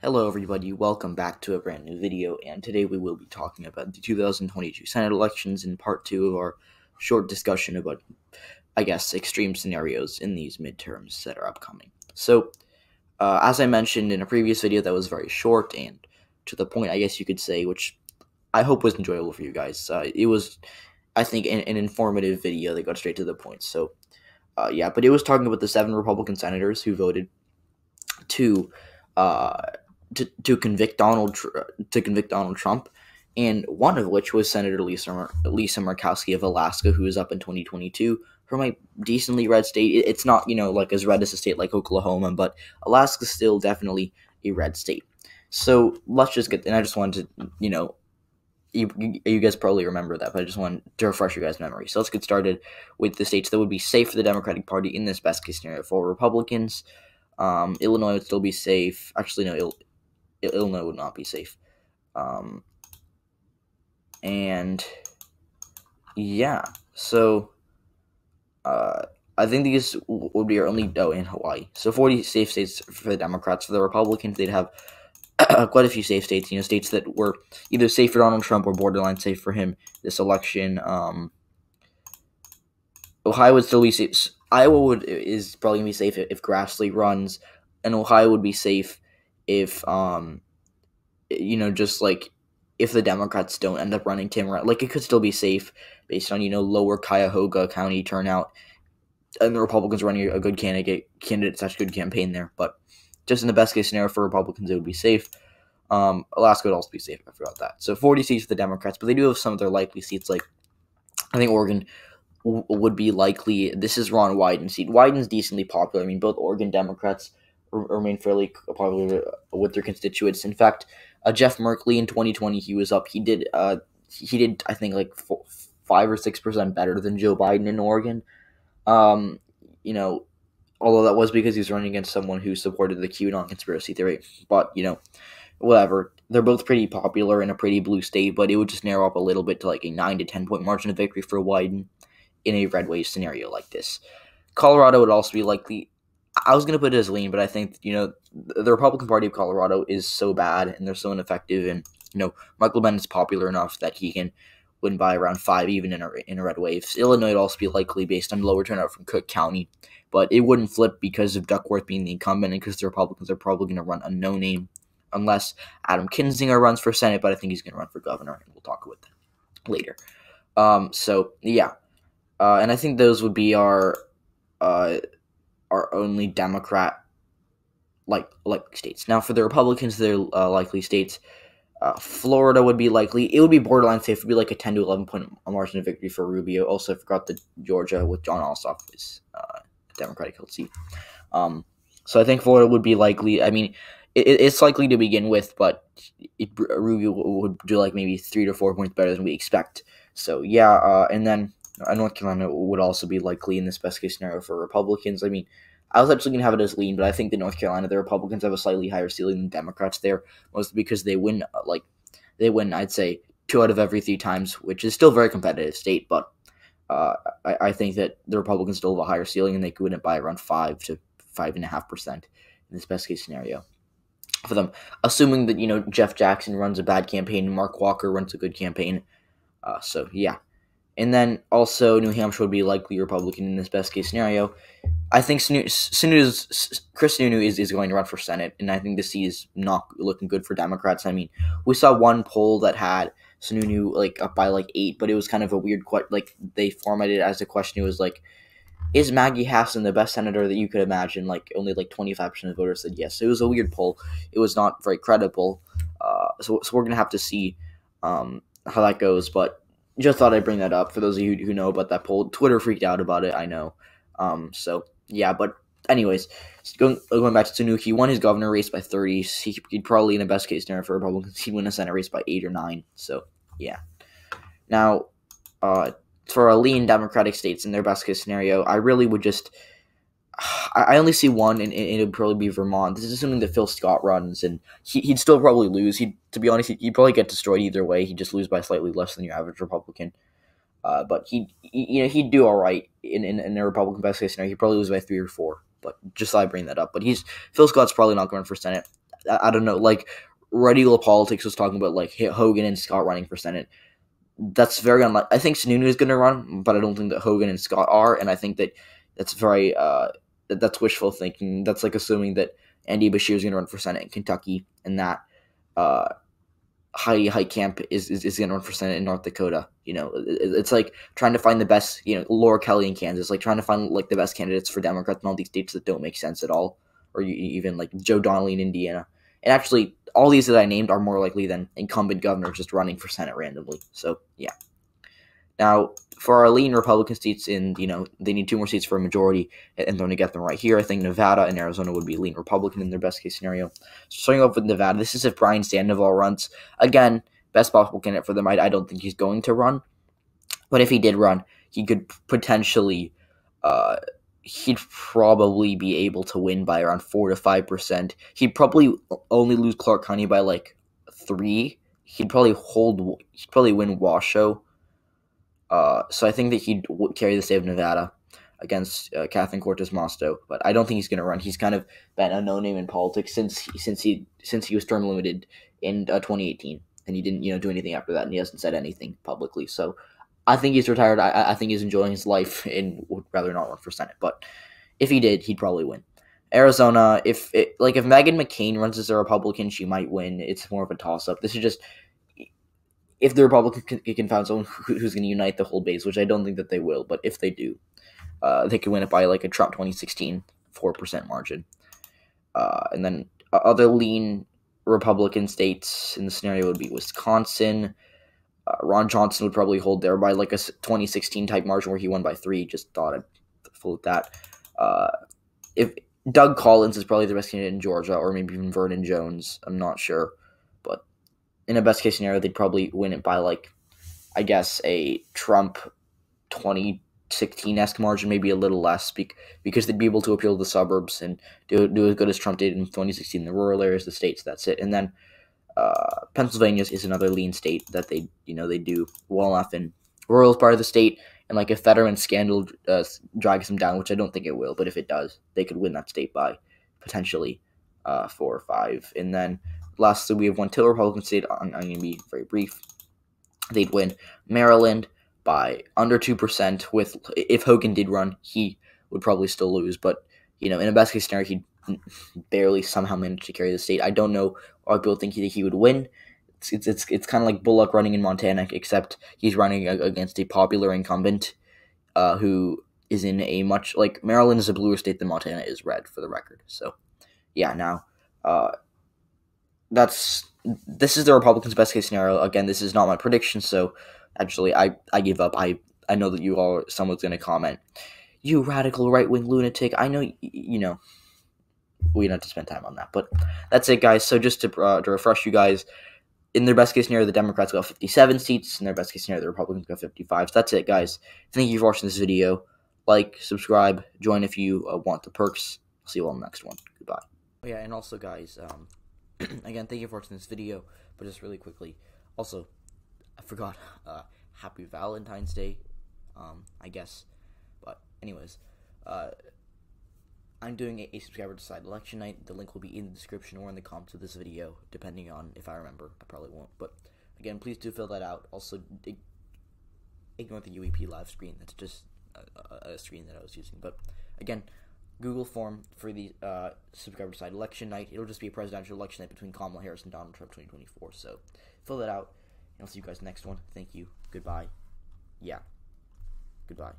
Hello everybody, welcome back to a brand new video, and today we will be talking about the 2022 Senate elections in part 2 of our short discussion about, extreme scenarios in these midterms that are upcoming. So, as I mentioned in a previous video that was very short and to the point, I guess you could say, which I hope was enjoyable for you guys. It was, I think, an informative video that got straight to the point. So, but it was talking about the 7 Republican senators who voted to to convict Donald Trump, and one of which was Senator Lisa Murkowski of Alaska, who is up in 2022 from a decently red state. It's not like as red as a state like Oklahoma, but Alaska's still definitely a red state. So let's just get. And I just wanted to you guys probably remember that, but I just wanted to refresh your guys' memory. So let's get started with the states that would be safe for the Democratic Party in this best case scenario for Republicans. Illinois would still be safe. Actually, no, Illinois would not be safe. And yeah, so I think these would be our only in Hawaii. So 40 safe states for the Democrats. For the Republicans, they'd have quite a few safe states. States that were either safe for Donald Trump or borderline safe for him this election. Ohio would still be safe. Iowa is probably gonna be safe if Grassley runs, and Ohio would be safe if just like if the Democrats don't end up running Tim Ryan. Like, it could still be safe based on lower Cuyahoga County turnout, and the Republicans running a good candidate, such a good campaign there. But just in the best case scenario for Republicans, it would be safe. Alaska would also be safe. I forgot that. So 40 seats for the Democrats, but they do have some of their likely seats. Like, I think Oregon would be likely. This is Ron Wyden's seat. Wyden's decently popular. I mean, both Oregon Democrats remain fairly popular with their constituents. In fact, Jeff Merkley in 2020, he was up. He did I think like 5 or 6% better than Joe Biden in Oregon. Although that was because he was running against someone who supported the QAnon conspiracy theory. But whatever. They're both pretty popular in a pretty blue state, but it would just narrow up a little bit to like a 9 to 10 point margin of victory for Wyden in a red wave scenario like this. Colorado would also be likely. I was going to put it as lean, but I think, the Republican Party of Colorado is so bad and they're so ineffective, and, Michael Bennet's popular enough that he can win by around 5 even in a red wave. Illinois would also be likely based on lower turnout from Cook County, but it wouldn't flip because of Duckworth being the incumbent and because the Republicans are probably going to run a no-name unless Adam Kinzinger runs for Senate, but I think he's going to run for governor, and we'll talk about that later. And I think those would be our only Democrat like states. Now for the Republicans, their likely states, Florida would be likely. It would be borderline safe. It would be like a 10 to 11 point margin of victory for Rubio. Also, I forgot that Georgia with John Ossoff is a Democratic held seat. So I think Florida would be likely. I mean, it's likely to begin with, but Rubio would do like maybe 3 to 4 points better than we expect. So yeah, and then North Carolina would also be likely in this best case scenario for Republicans. I mean, I was actually going to have it as lean, but I think that North Carolina, the Republicans have a slightly higher ceiling than Democrats there, mostly because they win, I'd say, 2 out of every 3 times, which is still a very competitive state, but I think that the Republicans still have a higher ceiling, and they could win it by around 5 to 5.5% in this best case scenario for them, assuming that, Jeff Jackson runs a bad campaign and Mark Walker runs a good campaign. So, yeah. And then also New Hampshire would be likely Republican in this best case scenario. I think Chris Sununu is going to run for Senate, and I think the seat is not looking good for Democrats. I mean, we saw one poll that had Sununu up by 8, but it was kind of a weird they formatted it as a question. It was like, is Maggie Hassan the best senator that you could imagine? Only 25% of voters said yes. So it was a weird poll. It was not very credible. So we're gonna have to see how that goes, but just thought I'd bring that up for those of you who know about that poll. Twitter freaked out about it, I know. So yeah, but anyways, going back to Sununu, he won his governor race by 30. He'd probably, in the best case scenario for Republicans, he'd win a Senate race by 8 or 9. So yeah. Now, for a lean Democratic states in their best case scenario, I really would just. I only see one, and it would probably be Vermont. This is assuming that Phil Scott runs, and he'd still probably lose. To be honest, he'd probably get destroyed either way. He'd just lose by slightly less than your average Republican. But he'd do all right in a Republican best case scenario. He'd probably lose by 3 or 4. But just thought I'd bring that up. But Phil Scott's probably not going for Senate. I don't know, like, regular politics was talking about, like, Hogan and Scott running for Senate. That's very unlikely. I think Sununu is going to run, but I don't think that Hogan and Scott are, and I think that that's very, that's wishful thinking. That's like assuming that Andy Beshear is going to run for Senate in Kentucky, and that Heidi Heitkamp is going to run for Senate in North Dakota. It's like trying to find the best, Laura Kelly in Kansas, like trying to find like the best candidates for Democrats in all these states that don't make sense at all, or even like Joe Donnelly in Indiana. And actually, all these that I named are more likely than incumbent governors just running for Senate randomly. So, yeah. Now, for our lean Republican seats they need 2 more seats for a majority, and they're going to get them right here. I think Nevada and Arizona would be lean Republican in their best-case scenario. Starting off with Nevada, this is if Brian Sandoval runs. Again, best possible candidate for them. I don't think he's going to run. But if he did run, he could potentially he'd probably be able to win by around 4 to 5%. He'd probably only lose Clark County by like 3. He'd probably win Washoe. So I think that he'd carry the state of Nevada against Catherine Cortez Masto, but I don't think he's going to run. He's kind of been a no-name in politics since he was term limited in 2018, and he didn't do anything after that, and he hasn't said anything publicly. So I think he's retired. I think he's enjoying his life and would rather not run for Senate. But if he did, he'd probably win. Arizona, if Meghan McCain runs as a Republican, she might win. It's more of a toss-up. This is just if the Republicans can find someone who's going to unite the whole base, which I don't think that they will, but if they do, they could win it by like a Trump 2016 4% margin. And then other lean Republican states in the scenario would be Wisconsin. Ron Johnson would probably hold there by like a 2016 type margin where he won by 3. Just thought I'd float that. If Doug Collins is probably the best candidate in Georgia, or maybe even Vernon Jones, I'm not sure, but in a best case scenario, they'd probably win it by like, I guess, a Trump 2016-esque margin, maybe a little less, because they'd be able to appeal to the suburbs and do as good as Trump did in 2016 in the rural areas, the states. That's it. And then Pennsylvania is another lean state that they do well enough in rural part of the state, and like if Fetterman scandal drags them down, which I don't think it will, but if it does, they could win that state by potentially 4 or 5. And then lastly, we have one till Republican state. I'm going to be very brief. They'd win Maryland by under 2%. If Hogan did run, he would probably still lose, but in a best case scenario, he'd barely somehow manage to carry the state. I don't know why people think he would win. It's kind of like Bullock running in Montana, except he's running against a popular incumbent who is in a much, like, Maryland is a bluer state than Montana is red, for the record. So, yeah, now, this is the Republicans' best case scenario. Again, this is not my prediction, so actually, I give up. I know that someone's going to comment, "You radical right-wing lunatic." I know, we don't have to spend time on that, but that's it, guys. So just to refresh you guys, in their best case scenario, the Democrats got 57 seats. In their best case scenario, the Republicans got 55. So that's it, guys. Thank you for watching this video. Like, subscribe, join if you want the perks. I'll see you all in the next one. Goodbye. Yeah, and also, guys, again, thank you for watching this video. But just really quickly, also, I forgot, Happy Valentine's Day, I guess. But anyways, I'm doing a subscriber decide election night. The link will be in the description or in the comments of this video, depending on if I remember. I probably won't, but again, please do fill that out. Also, ignore the UEP live screen. That's just a screen that I was using. But again, Google form for the subscriber decide election night. It'll just be a presidential election night between Kamala Harris and Donald Trump 2024. So fill that out, and I'll see you guys next one. Thank you. Goodbye. Yeah. Goodbye.